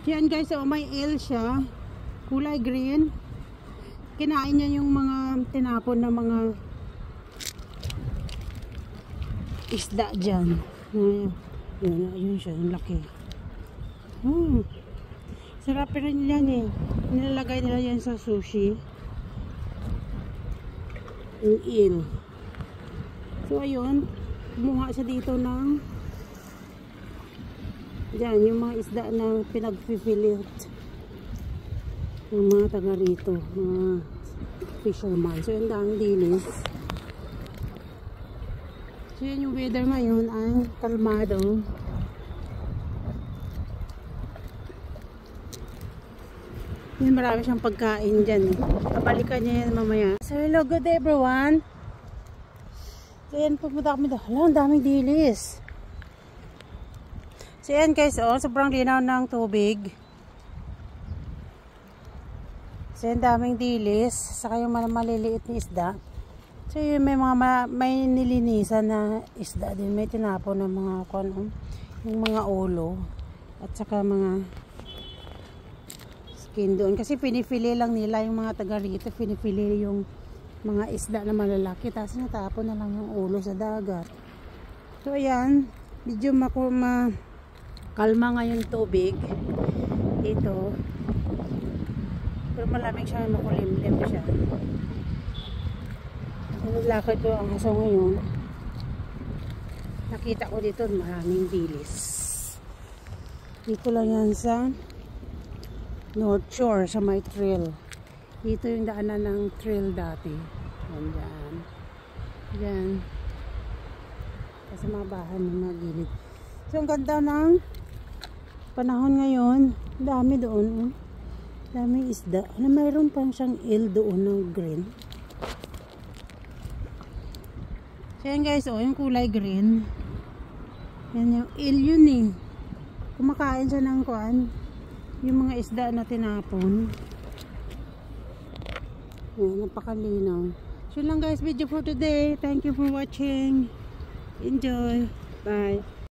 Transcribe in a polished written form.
Yan guys, oh, may eel siya. Kulay green. Kinain niya yung mga tinapon na mga isda dyan. Yun siya, yung laki. Sarap rin yan eh. Nilalagay nila yan sa sushi. Yung eel. So ayun, kumuha siya dito ng dyan, yung mga isda na pinagpipilit ng mga taga rito, mga fisherman. So yung daming dilis. So yan yung weather ngayon ay kalmado. Yan, marami siyang pagkain dyan. Kapalikan niya yan mamaya. So hello, good day everyone. So yan, pupunta kami doon. Hala, ang daming dilis. So yan guys, oh, sobrang linaw ng tubig. So yan, daming dilis. Saka yung maliliit na isda. So yun, may nilinisan na isda din. May tinapon ng mga yung mga ulo. At saka mga skin doon. Kasi pinipili lang nila yung mga taga rito. Pinipili yung mga isda na malalaki. Tapos natapon na lang yung ulo sa dagat. So ayan, medyo kalma ngayon tubig dito, pero malamig siya, makulimlim siya. Nilakad ko ang aso ngayon, nakita ko dito maraming dilis. Dito lang yan sa North Shore, sa may trail. Dito yung daanan ng trail dati. Yan. Kasi mga bahan ng mga gilid. So ang ganda ng panahon ngayon, dami doon, daming isda na mayroon pang siyang eel doon ng green. So yan guys, oh, yung kulay green, yan yung eel yun eh. Kumakain siya ng yung mga isda na tinapon. Yan, napakalinaw. So yun lang guys, video for today. Thank you for watching. Enjoy. Bye.